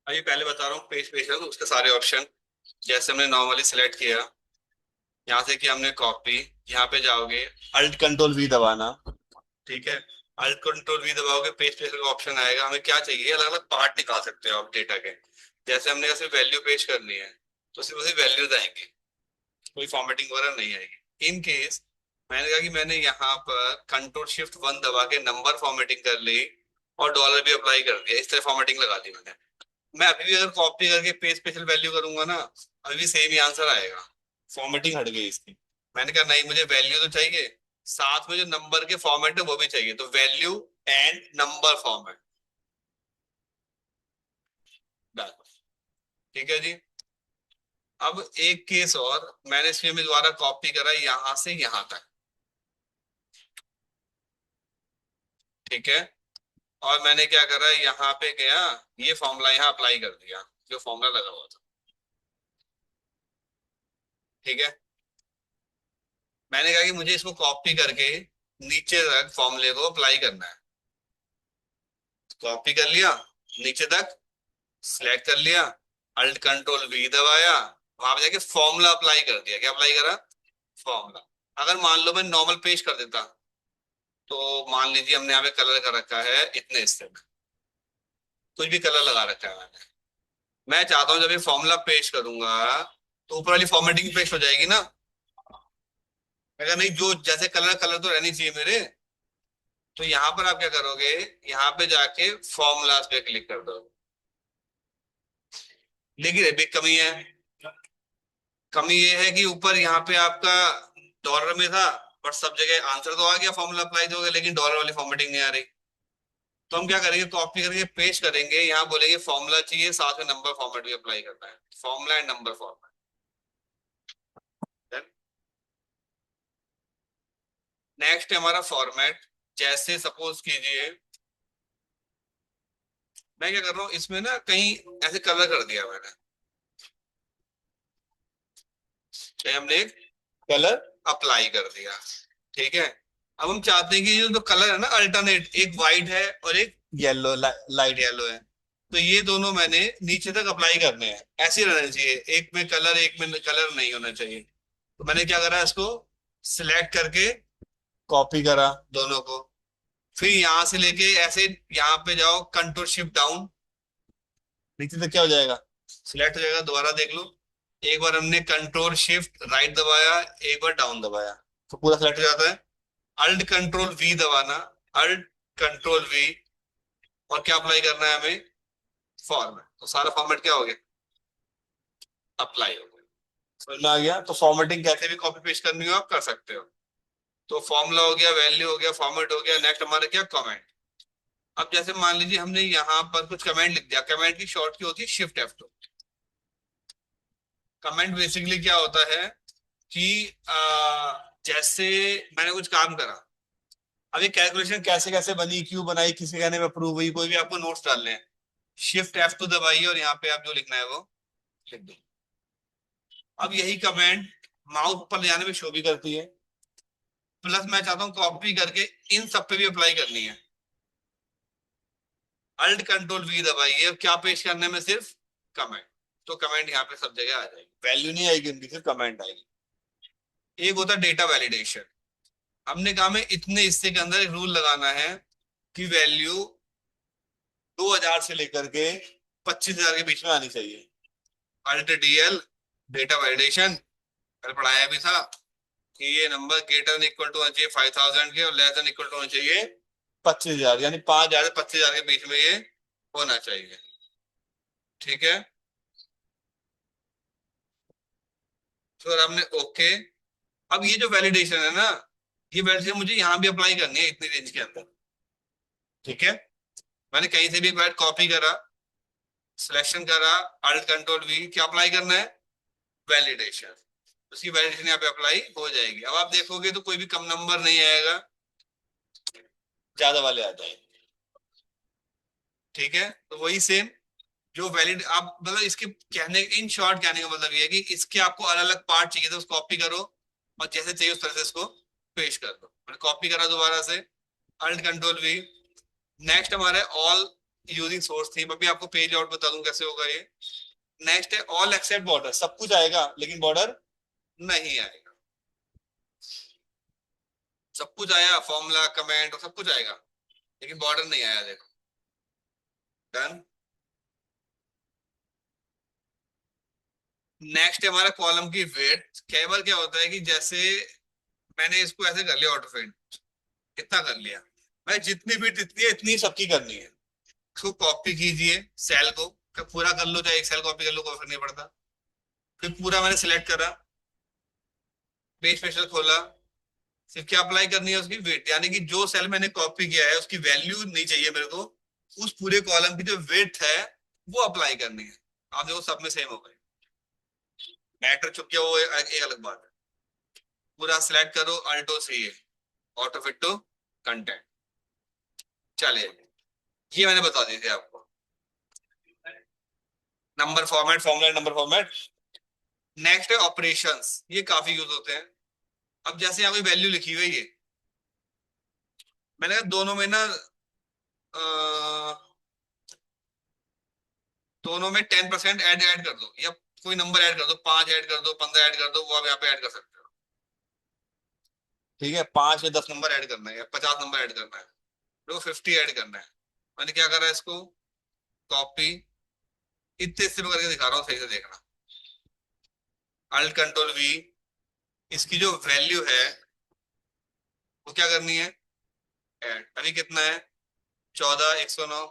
अभी पहले बता रहा हूँ पेज पेज है तो उसके सारे ऑप्शन जैसे हमने नॉर्मली सिलेक्ट किया, यहाँ से किया हमने कॉपी, यहाँ पे जाओगे अल्ट कंट्रोल वी दबाना। ठीक है, अल्ट कंट्रोल वी दबाओगे पेज पेज का ऑप्शन आएगा। हमें क्या चाहिए, अलग अलग पार्ट निकाल सकते हो आप डेटा के। जैसे हमने सिर्फ वैल्यू पेश करनी है तो सिर्फ उसी वैल्यूज आएंगी, कोई फॉर्मेटिंग वगैरह नहीं आएगी। इन केस मैंने कहा कि मैंने यहाँ पर कंट्रोल शिफ्ट वन दबा के नंबर फॉर्मेटिंग कर ली और डॉलर भी अप्लाई कर दिया, इस तरह फॉर्मेटिंग लगा दी मैंने। मैं अभी भी अगर कॉपी करके पेज स्पेशल वैल्यू करूंगा ना, अभी भी सेम ही आंसर आएगा। फॉर्मेटिंग हट गई इसकी। मैंने कहा नहीं, मुझे वैल्यू तो चाहिए, साथ में जो नंबर के फॉर्मेट है वो भी चाहिए, तो वैल्यू एंड नंबर फॉर्मेट। ठीक है जी। अब एक केस और, मैंने इसमें भी दोबारा कॉपी करा यहां से यहां तक। ठीक है, और मैंने क्या करा, यहाँ पे गया, ये फॉर्मूला यहाँ अप्लाई कर दिया, जो फॉर्मूला लगा हुआ था। ठीक है, मैंने कहा कि मुझे इसको कॉपी करके नीचे तक फॉर्मूले को अप्लाई करना है। कॉपी कर लिया, नीचे तक सिलेक्ट कर लिया, अल्ट कंट्रोल वी दबाया, वहां पे जाके फॉर्मूला अप्लाई कर दिया। क्या अप्लाई करा, फॉर्मूला। अगर मान लो मैं नॉर्मल पेज कर देता, तो मान लीजिए हमने यहाँ पे कलर कर रखा है इतने हिस्से में, कुछ भी कलर लगा रखा है मैंने। मैं चाहता हूँ जब ये फॉर्मूला पेश करूंगा तो ऊपर वाली फॉर्मेटिंग पेश हो जाएगी ना। अगर नहीं, जो जैसे कलर कलर तो रहनी चाहिए मेरे। तो यहाँ पर आप क्या करोगे, यहाँ पे जाके फॉर्मूलाज पे क्लिक कर दो। लेकिन अभी कमी है। कमी ये है कि ऊपर यहाँ पे आपका डॉलर में था, बट सब जगह आंसर तो आ गया, फॉर्मूला अप्लाई तो हो गया, लेकिन डॉलर वाली फॉर्मेटिंग नहीं आ रही। तो हम क्या करेंगे, कॉपी करके पेस्ट करेंगे, यहाँ बोलेंगे फॉर्मूला चाहिए, साथ में नंबर फॉर्मेट भी अप्लाई करना है, formula and number format. Next है हमारा फॉर्मेट। जैसे सपोज कीजिए मैं क्या कर रहा हूँ, इसमें ना कहीं ऐसे कलर कर दिया मैंने, चाहे हमने एक कलर अप्लाई कर दिया। ठीक है, अब हम चाहते हैं कि ये जो कलर है ना अल्टरनेट, एक वाइट है और एक येलो, लाइट येलो है, तो ये दोनों मैंने नीचे तक अप्लाई करने हैं। ऐसे ही रहना चाहिए, एक में कलर एक में कलर नहीं होना चाहिए। तो मैंने क्या करा, इसको सिलेक्ट करके कॉपी करा दोनों को, फिर यहां से लेके ऐसे यहाँ पे जाओ, कंट्रोल शिफ्ट डाउन, नीचे तक क्या हो जाएगा, सिलेक्ट हो जाएगा। दोबारा देख लो, एक बार हमने कंट्रोल शिफ्ट राइट दबाया, एक बार डाउन दबाया, तो पूरा सिलेक्ट हो जाता है। अल्ट कंट्रोल वी दबाना, अल्ट कंट्रोल वी, और क्या अप्लाई करना है हमें, फॉर्मेट। तो सारा फॉर्मेट क्या हो गया, अप्लाई हो गया। समझ में आ गया। तो फॉर्मेटिंग कैसे भी कॉपी पेस्ट करनी हो आप कर सकते हो। तो फॉर्मूला हो गया, वैल्यू हो गया, फॉर्मेट हो गया। नेक्स्ट हमारा क्या, कमेंट। अब जैसे मान लीजिए हमने यहाँ पर कुछ कमेंट लिख दिया, कमेंट की शॉर्ट की होती है शिफ्ट F2। कमेंट बेसिकली क्या होता है कि जैसे मैंने कुछ काम करा, अब ये कैलकुलेशन कैसे कैसे बनी, क्यों बनाई, किसी कहने में अप्रूव हुई, कोई भी आपको नोट्स डालने हैं, शिफ्ट F2 दबाइए और यहाँ पे आप जो लिखना है वो लिख दो। अब यही कमेंट माउस पर ले जाने में शो भी करती है, प्लस मैं चाहता हूँ कॉपी करके इन सब पे भी अप्लाई करनी है। अल्ट कंट्रोल वी दबाइए, अब क्या पेश करने में, सिर्फ कमेंट। तो कमेंट यहाँ पे सब जगह आ जाएगी, वैल्यू नहीं आएगी उनकी, सिर्फ कमेंट आएगी। एक होता है डेटा वैलिडेशन। हमने कहा हमें इतने हिस्से के अंदर एक रूल लगाना है कि वैल्यू 2000 से लेकर के 25,000 के बीच में आनी चाहिए। अल्ट डीएल, डेटा वैलिडेशन, कल पढ़ाया भी था कि ये number greater than equal to होना चाहिए 5,000 के, और लेस देन इक्वल टू होना चाहिए 25,000, यानी 5,000 से 25,000 के बीच में ये होना चाहिए। ठीक है, फिर हमने ओके। अब ये जो वैलिडेशन है ना, ये वैलिडेशन मुझे यहाँ भी अप्लाई करनी है इतनी रेंज के अंदर। ठीक है, मैंने कहीं से भी एक बार कॉपी करा, सिलेक्शन करा, अल्ट कंट्रोल वी, क्या अप्लाई करना है, वैलिडेशन। उसकी वैलिडेशन यहाँ पे अप्लाई हो जाएगी। अब आप देखोगे तो कोई भी कम नंबर नहीं आएगा, ज्यादा वाले आ जाएंगे। ठीक है, तो वही सेम जो वैलिड आप मतलब इसके कहने, इन शॉर्ट कहने का मतलब ये है कि इसके आपको अलग अलग पार्ट चाहिए तो उसको कॉपी करो और जैसे चाहिए उस तरह से इसको पेश कर दो। मैंने कॉपी करा दोबारा से, अल्ट कंट्रोल वी। नेक्स्ट हमारा ऑल यूजिंग सोर्स थीम। अभी आपको पेज आउट बता दूं कैसे होगा ये। नेक्स्ट है ऑल एक्सेप्ट बॉर्डर, सब कुछ आएगा लेकिन बॉर्डर नहीं आएगा। सब कुछ आया, फॉर्मूला कमेंट और सब कुछ आएगा, लेकिन बॉर्डर नहीं आया, देखो। डन। नेक्स्ट है हमारा कॉलम की वेट। कई बार क्या होता है कि जैसे मैंने इसको ऐसे कर लिया, ऑटो फिट इतना कर लिया, मैं जितनी फिट इतनी है इतनी सबकी करनी है। इसको कॉपी कीजिए सेल को, पूरा कर लो, चाहे एक सेल कॉपी कर लो, कोई फर्क नहीं पड़ता। फिर पूरा मैंने सिलेक्ट करा, पेज स्पेशल खोला, सिर्फ क्या अप्लाई करनी है उसकी वेट, यानी कि जो सेल मैंने कॉपी किया है उसकी वैल्यू नहीं चाहिए मेरे को, उस पूरे कॉलम की जो वेट है वो अप्लाई करनी है। आप देखो सब में सेम हो गए। मैटर चुप गया वो एक अलग बात है। पूरा सिलेक्ट करो, अल्टो से ये ऑटो फिट टू कंटेंट। चलिए, ये मैंने बता दी थी आपको। Number format, formula number format. Next है ऑपरेशंस, ये काफी यूज होते हैं। अब जैसे यहाँ कोई वैल्यू लिखी हुई है, मैंने कहा दोनों में ना दोनों में 10% ऐड ऐड कर दो, या कोई नंबर ऐड कर दो, 5 ऐड कर दो, 15 ऐड कर दो, वो आप यहाँ पे ऐड कर सकते हो। ठीक है, 5 या 10 नंबर ऐड करना है या 50 नंबर ऐड करना है, तो 50 ऐड करना है। मैंने क्या करा, इसको कॉपी, इतने स्टेप करके दिखा रहा हूँ, सही से देखना। अल्ट कंट्रोल वी, इसकी जो वैल्यू है वो क्या करनी है, ऐड। अभी कितना है, 14,109,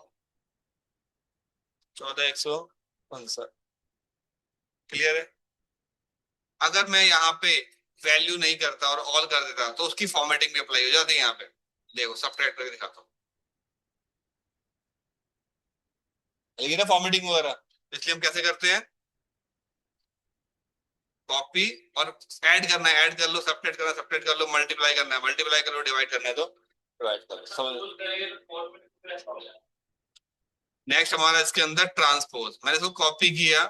14,159। क्लियर है। अगर मैं यहाँ पे वैल्यू नहीं करता और ऑल कर देता तो उसकी फॉर्मेटिंग भी अप्लाई हो जाती है यहाँ पे। देखो सब करके दिखाता हूँ, लेकिन ना फॉर्मेटिंग वगैरह, इसलिए हम कैसे करते हैं, कॉपी और ऐड करना है, ऐड कर लो, सब्ट्रैक्ट करना है, सब्ट्रैक्ट कर लो, मल्टीप्लाई करना है, मल्टीप्लाई कर लो, डिवाइड करना है तो डिवाइड कर लो, समझ। नेक्स्ट हमारा इसके अंदर ट्रांसपोज, मैंने इसको कॉपी किया,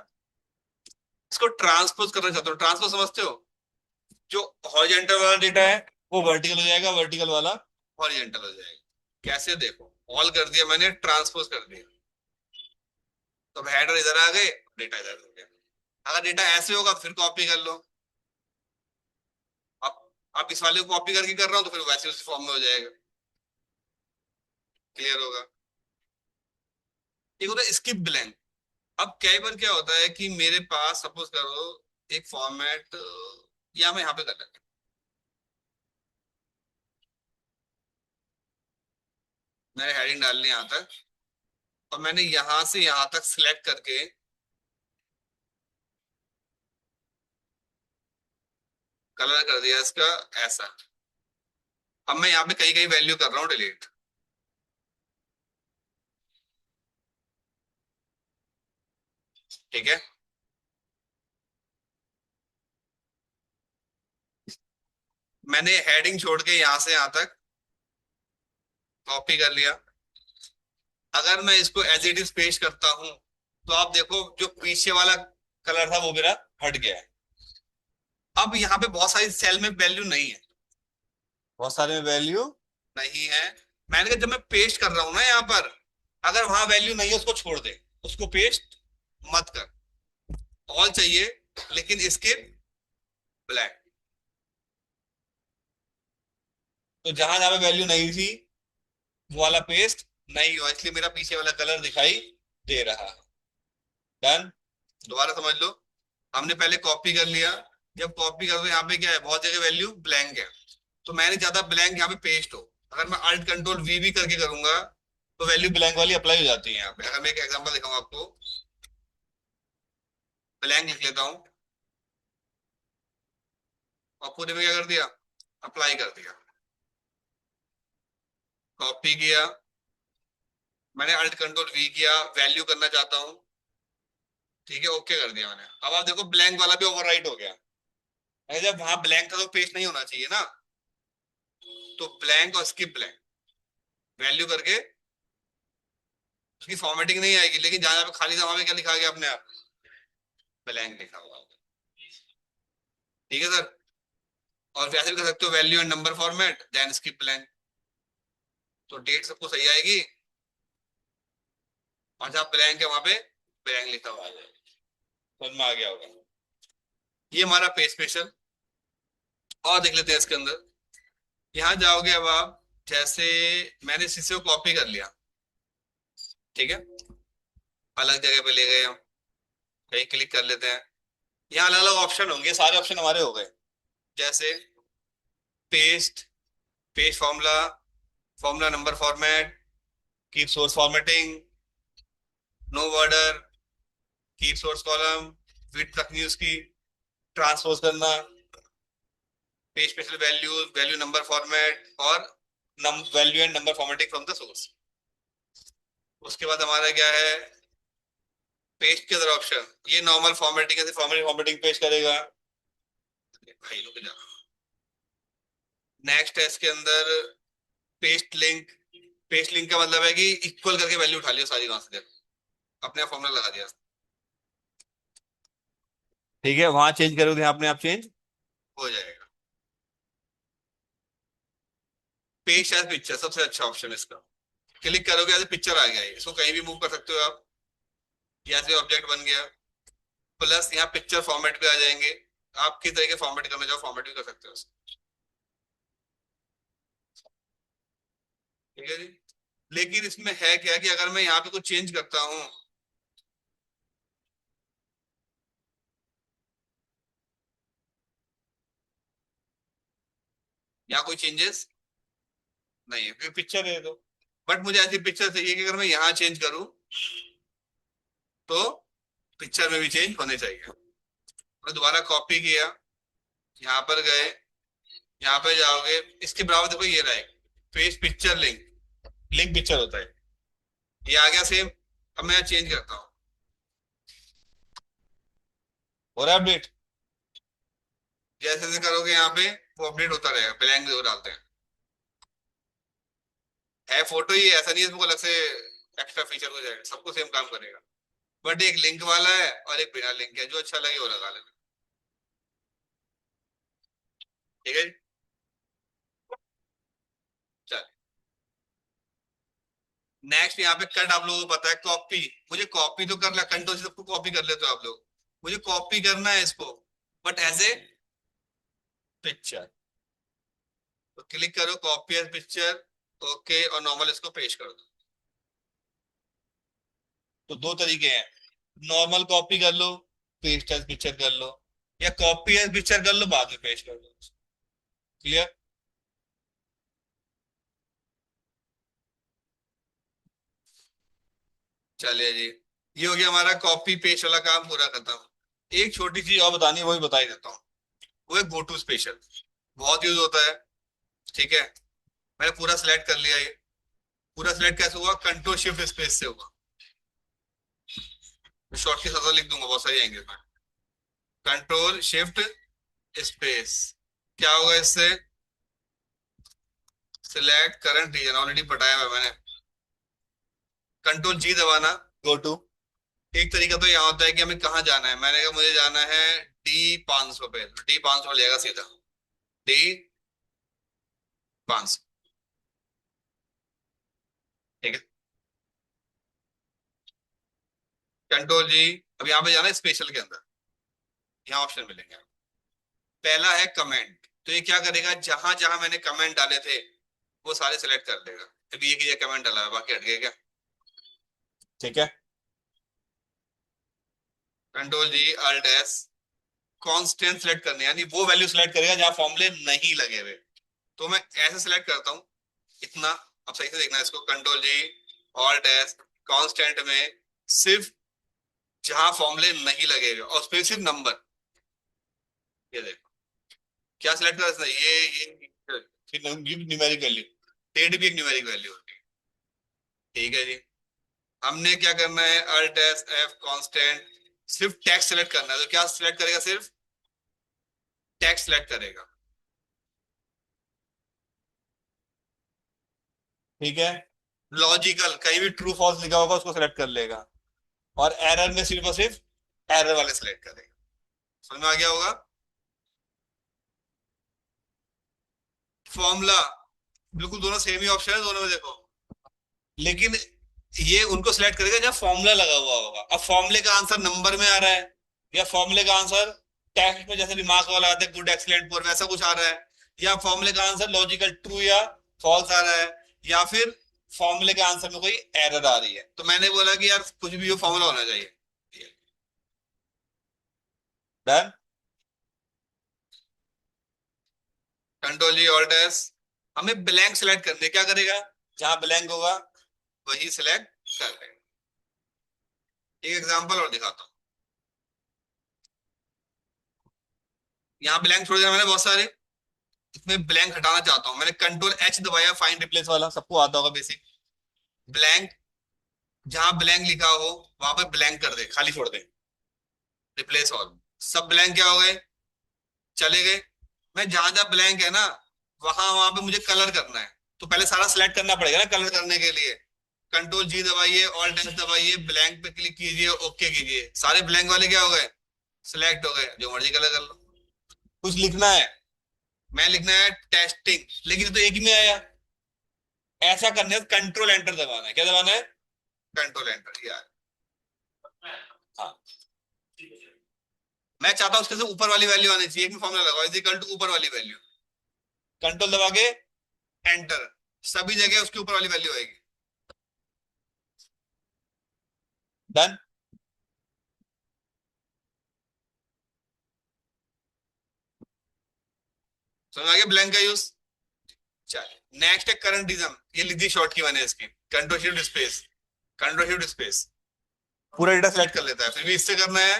इसको ट्रांसपोज करना चाहता हूँ। ट्रांसपोज समझते हो, जो हॉरिजॉन्टल वाला डेटा है वो वर्टिकल हो जाएगा, वर्टिकल वाला हॉरिजॉन्टल हो जाएगा। कैसे, देखो ऑल कर दिया मैंने, ट्रांसपोज कर दिया, तो हेडर इधर आ गए, डेटा इधर हो गया। अगर डेटा ऐसे होगा तो फिर कॉपी कर लो। अब आप इस वाले को कॉपी करके कर रहा हूँ तो फिर वैसे उसी फॉर्म में हो जाएगा। क्लियर होगा। एक होता है स्किप ब्लैंक। अब कई बार क्या होता है कि मेरे पास सपोज करो एक फॉर्मेट, या मैं यहाँ पे कर लेता हूँ, मैंने हेडिंग डालनी यहाँ तक, और मैंने यहां से यहाँ तक सिलेक्ट करके कलर कर दिया इसका ऐसा। अब मैं यहाँ पे कहीं कहीं वैल्यू कर रहा हूँ डिलीट। ठीक है, मैंने हेडिंग छोड़ के यहाँ से यहाँ तक कॉपी कर लिया। अगर मैं इसको एज इट इज पेस्ट करता हूं तो आप देखो जो पीछे वाला कलर था वो मेरा हट गया है। अब यहाँ पे बहुत सारी सेल में वैल्यू नहीं है, बहुत सारे में वैल्यू नहीं है। मैंने कहा जब मैं पेस्ट कर रहा हूं ना यहाँ पर, अगर वहां वैल्यू नहीं है उसको छोड़ दे, उसको पेस्ट मत कर। ऑल चाहिए, लेकिन इसके ब्लैक, तो जहां जहां पे वैल्यू नहीं थी वो वाला पेस्ट नहीं हुआ, इसलिए मेरा पीछे वाला कलर दिखाई दे रहा है। डन। दोबारा समझ लो, हमने पहले कॉपी कर लिया, जब कॉपी कर दो यहाँ पे क्या है, बहुत जगह वैल्यू ब्लैंक है, तो मैंने ज्यादा ब्लैंक यहाँ पे पेस्ट हो। अगर मैं अल्ट कंट्रोल वी भी करके करूंगा तो वैल्यू ब्लैंक वाली अप्लाई हो जाती है यहाँ पे। अगर मैं एक एग्जांपल दिखाऊंगा आपको, ब्लैंक लिख लेता हूँ और पूरे में क्या कर दिया, अप्लाई कर दिया। कॉपी किया, मैंने अल्ट कंट्रोल वी किया, वैल्यू करना चाहता हूँ, ठीक है, ओके कर दिया मैंने। अब आप देखो ब्लैंक वाला भी ओवरराइट हो गया। अगर जब वहां ब्लैंक था तो पेस्ट नहीं होना चाहिए ना, तो ब्लैंक और स्किप ब्लैंक वैल्यू करके उसकी फॉर्मेटिंग नहीं आएगी, लेकिन जहां जहां पे खाली था वहां पे क्या लिखा गया अपने आप, ब्लैंक लिखा हुआ। ठीक है सर। और वैसे भी कर सकते हो value and number format then skip blank, तो डेट सबको सही आएगी। और जहाँ ब्लैंक है वहां पे ब्लैंक लिखा हुआ आ जाएगा। समझ में आ गया होगा। ये हमारा पेज स्पेशल। और देख लेते हैं इसके अंदर। यहाँ जाओगे अब आप, जैसे मैंने शीशे को कॉपी कर लिया, ठीक है, अलग जगह पे ले गए हम, कहीं क्लिक कर लेते हैं। यहाँ अलग अलग ऑप्शन होंगे, सारे ऑप्शन हमारे हो गए। जैसे paste, page formula, formula number format, keep source formatting, no border, keep source column, width रखनी उसकी, ट्रांसपोज करना, page special values, value number format, और value and number formatting from the source. उसके बाद हमारा क्या है, पेस्ट के अंदर ऑप्शन, ये नॉर्मल फॉर्मेटिंग है, फॉर्मेटिंग फॉर्मेटिंग पेस्ट करेगा। भाई लोग जा, नेक्स्ट है इसके अंदर पेस्ट लिंक। पेस्ट लिंक का मतलब है कि इक्वल करके वैल्यू उठा लियो सारी वहां से, देखो अपने आप फॉर्मूला लगा दिया, ठीक है, वहां चेंज करोगे अपने आप चेंज हो जाएगा। पेस्ट एज पिक्चर सबसे अच्छा ऑप्शन है इसका। क्लिक करोगे एज पिक्चर आ गया है, इसको कहीं भी मूव कर सकते हो आप, या से ऑब्जेक्ट बन गया। प्लस यहाँ पिक्चर फॉर्मेट पे आ जाएंगे, आप किस तरह के फॉर्मेट करना चाहो फॉर्मेट भी कर सकते हो उसको। ठीक है जी। लेकिन इसमें है क्या कि अगर मैं यहाँ पे कुछ चेंज करता हूँ, यहाँ कोई चेंजेस नहीं है क्योंकि पिक्चर है तो। बट मुझे ऐसी पिक्चर चाहिए कि अगर मैं यहाँ चेंज करूँ तो पिक्चर में भी चेंज होने चाहिए। मैं दोबारा कॉपी किया, यहाँ पर गए, यहाँ पे जाओगे, इसके बराबर देखो ये रहा है page picture link, link picture होता है, ये आ गया सेम। अब मैं चेंज करता हूँ, हो रहा है अपडेट। जैसे जैसे करोगे यहाँ पे वो अपडेट होता रहेगा, ब्लैंक जो डालते हैं। है फोटो ही, ऐसा नहीं है इसमें कोई अलग से एक्स्ट्रा फीचर हो जाएगा, सबको सेम काम करेगा। बट एक लिंक वाला है और एक बिना लिंक है, जो अच्छा लगे वो लगा लेना। ठीक है जी। चल, नेक्स्ट यहाँ पे कट, आप लोगों को पता है कॉपी। मुझे कॉपी तो कर ला, कंट्रोल से सबको कॉपी कर लेते हो आप लोग, मुझे कॉपी करना है इसको, बट एज ए पिक्चर। तो क्लिक करो कॉपी एज पिक्चर, ओके, और नॉर्मल इसको पेस्ट कर दो। तो दो तरीके हैं, नॉर्मल कॉपी कर लो, पेस्ट एज पिक्चर कर लो, या कॉपी एज पिक्चर कर लो बाद में पेस्ट कर दो। क्लियर। चलिए जी, ये हो गया हमारा कॉपी पेस्ट वाला काम पूरा खत्म। एक छोटी चीज और बतानी है, वो भी बता ही देता हूँ। वो है गो टू स्पेशल, बहुत यूज होता है। ठीक है, मैंने पूरा सिलेक्ट कर लिया ये। पूरा सिलेक्ट कैसे हुआ, कंट्रोल शिफ्ट स्पेस से हुआ। शॉर्ट के साथ लिख दूंगा, बहुत सारी आएंगे इसमें। कंट्रोल शिफ्ट स्पेस, क्या होगा इससे, सिलेक्ट करंट रीजन, ऑलरेडी बताया हुआ है मैंने। कंट्रोल जी दबाना, गो टू। एक तरीका तो यहाँ होता है कि हमें कहाँ जाना है, मैंने कहा मुझे जाना है D500 पे, तो D500 लेगा सीधा, D500। ठीक है, कंट्रोल जी। अब यहाँ पे जाना है स्पेशल के अंदर, यहाँ ऑप्शन मिलेंगे। पहला है कमेंट, तो ये क्या करेगा, जहां जहां मैंने कमेंट डाले थे वो सारे सिलेक्ट कर लेगा। अभी एक ही कमेंट डाला है, बाकी हट गया क्या। ठीक है, कंट्रोल जी अल्ट एस, कांस्टेंट सिलेक्ट करने, यानी वो वैल्यू सिलेक्ट करेगा जहां फॉर्मूले नहीं लगे हुए। तो मैं ऐसे सिलेक्ट करता हूँ इतना। अब सही से देखना है इसको, कंट्रोल जी ऑल्ट एस, कांस्टेंट में सिर्फ जहां फॉर्मूले नहीं लगे हुए, और उसमें सिर्फ नंबर। ये देखो क्या सिलेक्ट कर, ये न्यूमेरिक वैल्यू, डेट भी एक न्यूमेरिक वैल्यू होती है। ठीक है जी। हमने क्या करना है, अल्ट एस एफ कांस्टेंट, सिर्फ टेक्स्ट सेलेक्ट करना है, तो क्या सिलेक्ट करेगा, सिर्फ टेक्स्ट सेलेक्ट करेगा। ठीक है, लॉजिकल कहीं भी ट्रू फॉल्स लिखा होगा उसको सिलेक्ट कर लेगा, और एरर में सिर्फ और सिर्फ एरर वाले सिलेक्ट करेगा। समझ में आ गया होगा। फॉर्मूला, बिल्कुल दोनों सेम ही ऑप्शन है दोनों में देखो, लेकिन ये उनको सिलेक्ट करेगा जहाँ फॉर्मूला लगा हुआ होगा। अब फॉर्मूले का आंसर नंबर में आ रहा है, या फॉर्मूले का आंसर टेक्स्ट में जैसे रिमार्क वाला आता है, गुड एक्सीलेंट पुअर, वैसा कुछ आ रहा है, या फॉर्मूले का आंसर लॉजिकल ट्रू या फॉल्स आ रहा है, या फिर फॉर्मूले के आंसर में कोई एरर आ रही है। तो मैंने बोला कि यार कुछ भी हो फॉर्मूला होना चाहिए। डन। कंट्रोल जी ऑल्ट एस। हमें ब्लैंक सिलेक्ट करने, क्या करेगा, जहां ब्लैंक होगा वही सिलेक्ट कर लेगा। एक एग्जांपल और दिखाता हूँ। यहाँ ब्लैंक छोड़ दिया मैंने बहुत सारे, इसमें ब्लैंक हटाना चाहता हूँ। मैंने कंट्रोल एच दबाया, फाइंड रिप्लेस वाला सबको आता होगा बेसिक। ब्लैंक, जहां ब्लैंक लिखा हो वहां पर ब्लैंक कर दे, खाली छोड़ दे, रिप्लेस ऑल। सब ब्लैंक क्या हो गए, चले गए। मैं जहां जहां ब्लैंक है ना, वहां वहां पे मुझे कलर करना है। तो पहले सारा सिलेक्ट करना पड़ेगा ना कलर करने के लिए। कंट्रोल जी दबाइए, ऑल टेक्स्ट दबाइए, ब्लैंक पे क्लिक कीजिए, ओके कीजिए, सारे ब्लैंक वाले क्या हो गए, सिलेक्ट हो गए। जो मर्जी कलर कर लो। कुछ लिखना है, मैं लिखना है टेस्टिंग, लेकिन तो एक ही में आया। ऐसा करने से कंट्रोल एंटर दबाना है। क्या दबाना है, कंट्रोल एंटर यार। हाँ, मैं चाहता हूँ उसके से ऊपर वाली वैल्यू आनी चाहिए। एक फॉर्मूला लगाओ, इज इक्वल टू ऊपर वाली वैल्यू, कंट्रोल दबा के एंटर, सभी जगह उसके ऊपर वाली वैल्यू आएगी। डन। समझ आ गया ब्लैंक का यूज। चलिए नेक्स्ट है करंट डिजम। ये लिख दी शॉर्ट की मैंने इसकी, control shift space, control shift space, पूरा डेटा सेलेक्ट कर लेता है। फिर भी इससे करना है,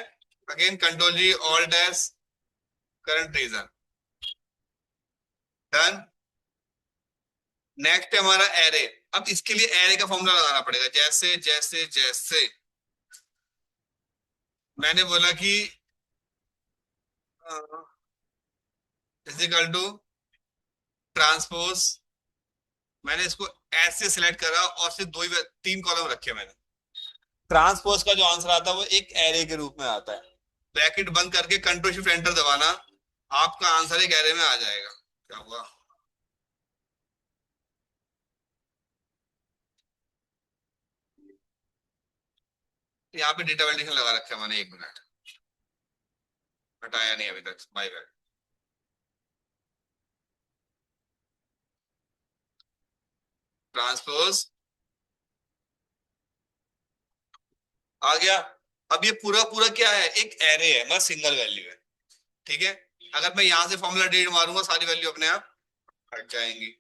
again control G all dash current region. Done. Next है हमारा एरे। अब इसके लिए एरे का फॉर्मूला लगाना पड़ेगा। जैसे जैसे जैसे मैंने बोला कि इजिकल टू ट्रांसपोज, मैंने इसको ऐसे सिलेक्ट करा और सिर्फ दो ही तीन कॉलम रखे मैंने। ट्रांसपोज का जो आंसर आता है वो एक एरे के रूप में आता है। ब्रैकेट बंद करके कंट्रोल शिफ्ट एंटर दबाना, आपका आंसर एक एरे में आ जाएगा। क्या हुआ, यहाँ पे डेटा वैलिडेशन लगा रखा है मैंने, 1 मिनट, हटाया नहीं अभी तक, माय बैड। ट्रांसपोज आ गया। अब ये पूरा पूरा क्या है, एक एरे है, मतलब सिंगल वैल्यू है। ठीक है, अगर मैं यहां से फॉर्मूला डिलीट मारूंगा सारी वैल्यू अपने आप हट जाएंगी।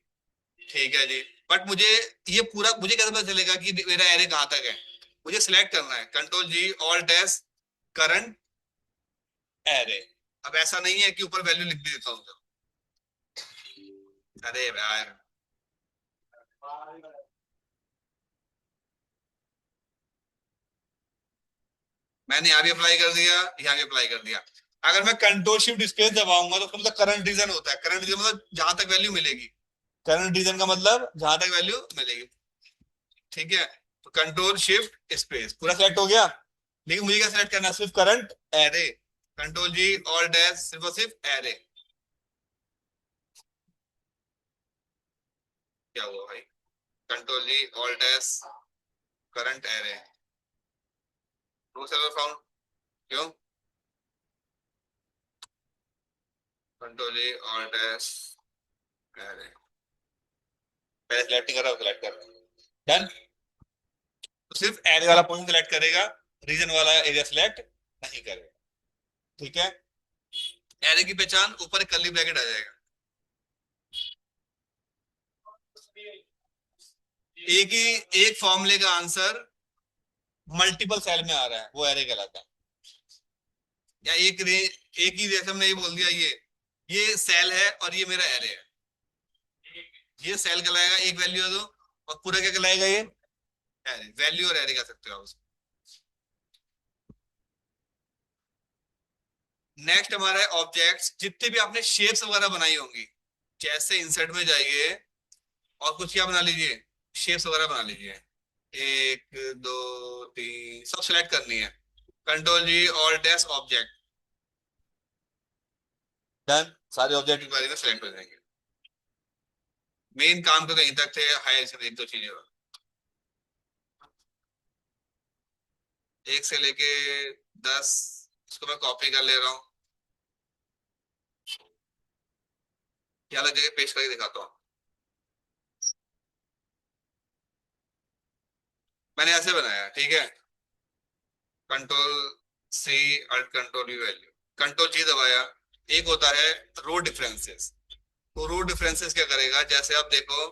ठीक है जी। बट मुझे ये पूरा, मुझे कैसे पता चलेगा कि मेरा एरे कहाँ तक है। मुझे सिलेक्ट करना है, control G all dash current array. अब ऐसा नहीं है कि ऊपर वैल्यू लिख भी देता हूँ तो। अरे यार, मैंने यहाँ भी अप्लाई कर दिया, यहाँ भी अप्लाई कर दिया। अगर मैं कंट्रोल शिफ्ट स्पेस दबाऊंगा तो उसका मतलब करंट रीजन होता है। करंट रीजन मतलब जहां तक वैल्यू मिलेगी। करंट रीजन का मतलब जहां तक वैल्यू मिलेगी। ठीक है, तो कंट्रोल शिफ्ट स्पेस पूरा सेलेक्ट हो गया। लेकिन मुझे क्या सेलेक्ट करना है, सिर्फ current array. Control G all dash सिर्फ और सिर्फ एरे। क्या हुआ भाई, control G all dash current array, no server found, क्यों, control G all dash array, पहले सेलेक्ट नहीं कर रहा, सेलेक्ट कर रहा हूं। डन। तो सिर्फ एरे वाला पोर्शन सेलेक्ट करेगा, रीजन वाला एरिया सेलेक्ट नहीं करेगा। ठीक है, एरे की पहचान ऊपर एक कर्ली ब्रैकेट आ जाएगा। एक ही, एक फॉर्मूले का आंसर मल्टीपल सेल में आ रहा है, वो एरे कहलाता है। या एक ही जैसे हमने ये बोल दिया, ये सेल है और ये मेरा एरे है। ये सेल कहलाएगा, एक वैल्यू है तो, और पूरा क्या कहलाएगा, ये एरे। वैल्यू और एरे कह सकते हो आप उसको। नेक्स्ट हमारा है ऑब्जेक्ट्स। जितने भी आपने शेप्स वगैरह बनाई होंगी, जैसे इंसर्ट में जाइए और कुछ क्या बना लीजिए, शेप्स वगैरह बना लीजिए। 1 2 3 सब सिलेक्ट करनी है, control G all dash object. Done. सारे ऑब्जेक्ट के बारे में सिलेक्ट हो जाएंगे। मेन काम तो कहीं तक थे, हायर से एक दो चीजें और। एक से लेके 10, इसको मैं कॉपी कर ले रहा हूँ, ये अलग जगह पेस्ट करके दिखाता हूँ। मैंने ऐसे बनाया, ठीक है। Control C, alt control V value, control G दबाया। एक होता है रो डिफरेंसेस। तो रो डिफरेंसेस क्या करेगा, जैसे आप देखो,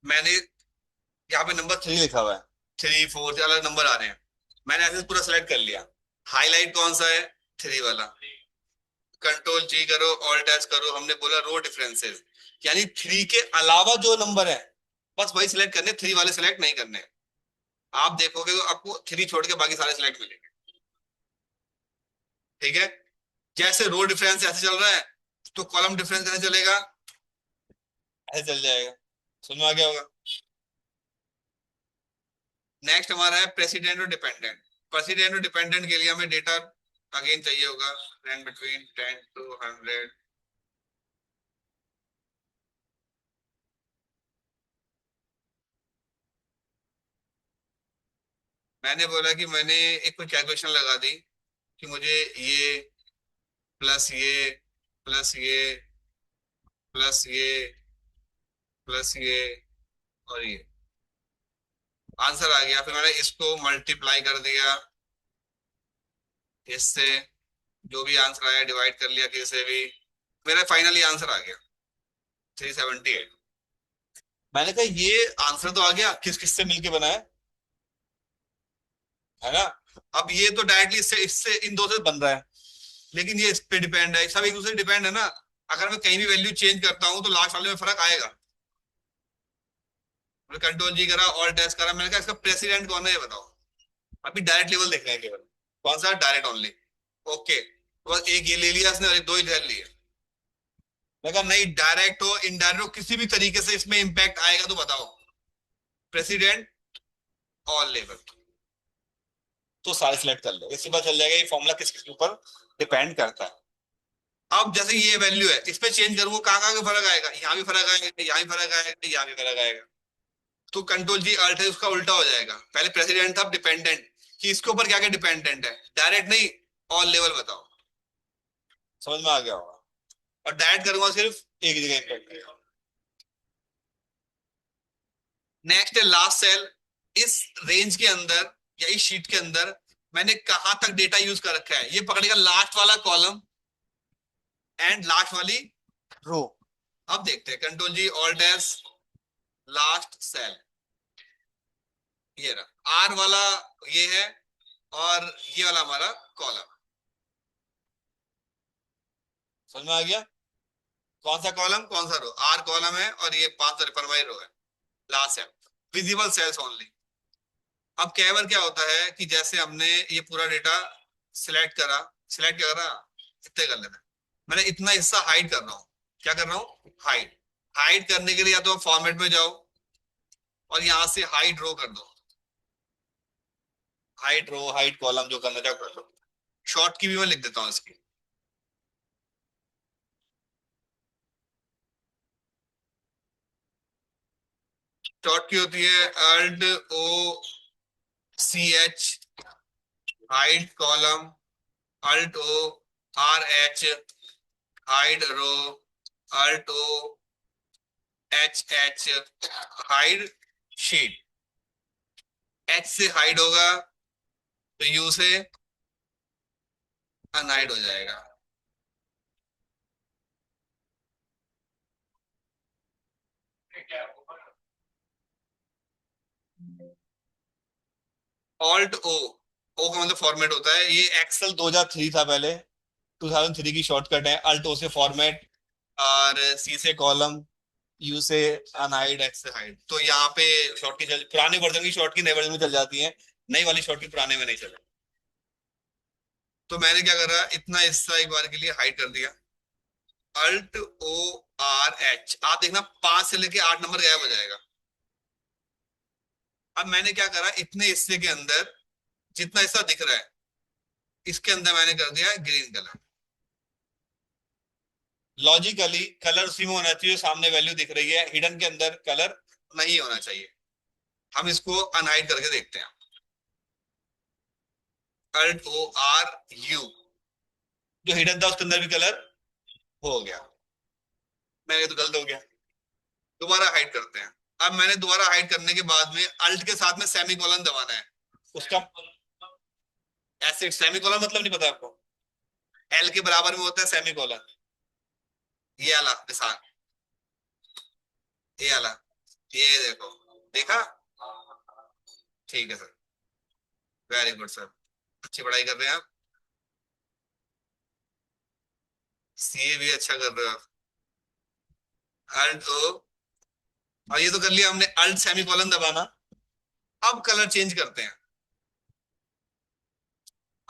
मैंने यहाँ पे नंबर 3 लिखा हुआ है, 3 4 अलग नंबर आ रहे हैं। मैंने ऐसे पूरा सेलेक्ट कर लिया। हाईलाइट कौन सा है, 3 वाला। कंट्रोल जी करो, ऑल्ट एस करो, हमने बोला रो डिफरेंसेस, यानी 3 के अलावा जो नंबर है बस वही सिलेक्ट करने, 3 वाले सिलेक्ट नहीं करने। आप देखोगे तो आपको 3 छोड़ के बाकी सारे सिलेक्ट मिलेंगे, ठीक है। जैसे रो डिफरेंस ऐसे चल रहा है, तो कॉलम डिफरेंस कैसे चलेगा, ऐसे चल जाएगा। समझ में आ गया होगा। नेक्स्ट हमारा है प्रेसिडेंट और डिपेंडेंट। प्रेसिडेंट और डिपेंडेंट के लिए हमें डेटा अगेन चाहिए होगा, रैंक बिटवीन 10 to 100। मैंने बोला कि मैंने एक कोई कैलकुलेशन लगा दी कि मुझे ये प्लस ये प्लस ये प्लस ये प्लस ये और ये आंसर आ गया। फिर मैंने इसको मल्टीप्लाई कर दिया इससे, जो भी आंसर आया डिवाइड कर लिया किसी भी, मेरा फाइनली आंसर आ गया 378। मैंने कहा ये आंसर तो आ गया, किस किस से मिलके बना है ना। अब ये तो डायरेक्टली इससे इससे इन दो से बन रहा है, लेकिन ये इस पे डिपेंड है, सब एक दूसरे डिपेंड है ना। अगर मैं कहीं भी वैल्यू चेंज करता हूं तो लास्ट वाले में फर्क आएगा। मैंने कंट्रोल जी करा, ऑल टेस्ट करा, मैंने कहा इसका प्रेसिडेंट कौन है ये बताओ। अभी डायरेक्ट लेवल देख रहे हैं केवल, कौन सा डायरेक्ट ओनली। ओके, तो बस एक ये ले लिया इसने और एक दो ही इधर लिए। मैं कहा नहीं, डायरेक्ट हो इनडायरेक्ट हो किसी भी तरीके से इसमें इंपैक्ट आएगा तो बताओ। प्रेसिडेंट, ऑल लेवल, तो सारे सिलेक्ट कर ले, इससे पता चल जाएगा ये फॉर्मूला किस किस के ऊपर डिपेंड करता है। अब जैसे ये वैल्यू है, इस पे चेंज करूंगा, कहाँ कहाँ का फर्क आएगा, यहाँ भी फर्क आएगा, यहाँ भी फर्क आएगा, यहाँ भी फर्क आएगा। तो कंट्रोल जी अल्ट है, उसका उल्टा हो जाएगा। पहले प्रेसिडेंट था डिपेंडेंट, कि इसके ऊपर क्या क्या डिपेंडेंट है, डायरेक्ट नहीं, ऑल लेवल बताओ। समझ में आ गया होगा। और डायरेक्ट करूंगा सिर्फ एक जगह इम्पैक्ट करेगा। नेक्स्ट है लास्ट सेल। इस रेंज के अंदर या इस शीट के अंदर मैंने कहां तक डेटा यूज कर रखा है, ये पकड़ेगा लास्ट वाला कॉलम एंड लास्ट वाली रो। अब देखते हैं, कंट्रोल जी ऑल्ट एस, लास्ट सेल, ये रहा आर वाला, ये है, और ये वाला हमारा कॉलम। समझ में आ गया, कौन सा कॉलम कौन सा रो, आर कॉलम है और ये 5 रो है, last cell, visible cells only. अब कैवर क्या होता है कि जैसे हमने ये पूरा डेटा सिलेक्ट करा, सिलेक्ट क्या करा, इतने कर लेना, मैंने इतना हिस्सा हाइड कर रहा हूँ। क्या कर रहा हूँ, हाइड। हाइड करने के लिए या तो फॉर्मेट में जाओ और यहां से हाइड रो कर दो, हाइड रो हाइड कॉलम जो करना चाहो कर लो। शॉर्ट की भी मैं लिख देता हूँ इसकी। शॉर्ट की होती है alt O C H, hide column, alt O R H, hide row, alt O H H, hide sheet. H से हाइड होगा तो यू से अनहाइड हो जाएगा। ऑल्ट ओ, ओ का मतलब फॉर्मेट होता है, ये एक्सेल 2003 था पहले, 2003 की शॉर्टकट है। अल्ट ओ से फॉर्मेट, और सी से कॉलम, यू से अनहाइड, एक्स से हाइड। तो यहाँ पे शॉर्ट की चल, पुराने वर्जन की शॉर्ट की नए वर्जन में चल जाती है, नई वाली शॉर्ट की पुराने में नहीं चले। तो मैंने क्या करा, इतना हिस्सा एक बार के लिए हाइड कर दिया, अल्ट ओ आर एच। आप देखना 5 से लेके 8 नंबर गायब हो जाएगा। अब मैंने क्या करा, इतने हिस्से के अंदर जितना हिस्सा दिख रहा है, इसके अंदर मैंने कर दिया ग्रीन कलर। लॉजिकली कलर उसी में होना चाहिए, सामने वैल्यू दिख रही है, हिडन के अंदर कलर नहीं होना चाहिए। हम इसको अनहाइड करके देखते हैं। अल्ट ओ आर यू, जो हिडन था उसके अंदर भी कलर हो गया। मैंने तो गलत हो गया, दोबारा हाइड करते हैं। अब मैंने दोबारा हाइड करने के बाद में अल्ट के साथ में सेमीकोलन दबाना है उसका। ऐसे सेमीकोलन मतलब नहीं पता आपको? एल के बराबर में होता है सेमीकोलन, ये वाला निशान, ये वाला, ये देखो, देखा? ठीक है सर, वेरी गुड सर, अच्छी पढ़ाई कर रहे हैं आप, सीए भी अच्छा कर रहे हो आप। अल्ट ओ, और ये तो कर लिया हमने, अल्ट सेमीकोलन दबाना। अब कलर चेंज करते हैं।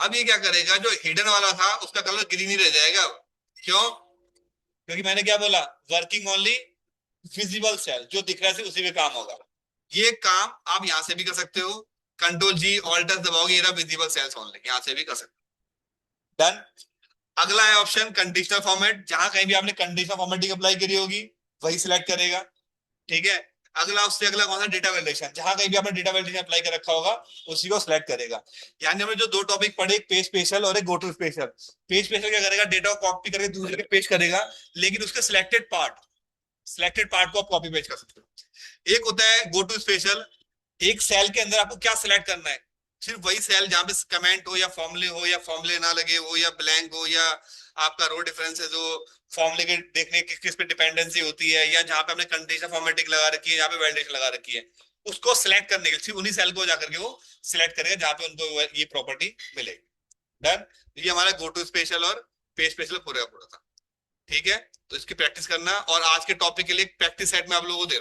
अब ये क्या करेगा, जो हिडन वाला था उसका कलर ग्रीन ही रह जाएगा अब। क्यों? क्योंकि मैंने क्या बोला, वर्किंग ओनली विजिबल सेल, जो दिख रहा है सिर्फ उसी में काम होगा। ये काम आप यहां से भी कर सकते हो, कंट्रोल जी ऑल्टर दबाओगे, ये रहा विजिबल सेल्स ओनली, यहां से भी कर सकते हो। डन। अगला है ऑप्शन कंडीशनल फॉर्मेट, जहां कहीं भी आपने कंडीशनल फॉर्मेटिंग अप्लाई करी होगी वही सिलेक्ट करेगा। ठीक है। अगला, उससे अगला कौन सा, डेटा वैलिडेशन, जहां कहीं भी आपने डेटा वैलिडेशन अप्लाई कर रखा होगा उसी को सिलेक्ट करेगा। यानी हमने जो दो टॉपिक पढ़े, एक पेज स्पेशल और एक go to special. Page special क्या करेगा, डेटा को कॉपी करके दूसरे पे पेश करेगा, लेकिन उसके सिलेक्टेड पार्ट को आप कॉपी पेस्ट कर सकते हो। एक होता है गो टू स्पेशल, एक सेल के अंदर आपको क्या सिलेक्ट करना है, सिर्फ वही सेल जहां पे कमेंट हो या फॉर्मूले ना लगे हो या ब्लैंक हो, या आपका रो डिफरेंस है जो फॉर्मूले के देखने किस किस पे डिपेंडेंसी होती है, या जहां पे आपने कंडीशन फॉर्मेटिंग लगा रखी है, जहां पे वैलिडेशन लगा रखी है, उसको सिलेक्ट करने के लिए सिर्फ उन्हीं सेल को जाकर के वो सिलेक्ट करेगा जहां पे उनको ये प्रॉपर्टी मिलेगी। डन। ये हमारा गो टू स्पेशल और पे स्पेशल पूरा पूरा था। ठीक है, तो इसकी प्रैक्टिस करना, और आज के टॉपिक के लिए प्रैक्टिस सेट में आप लोगों को दे रहा हूं।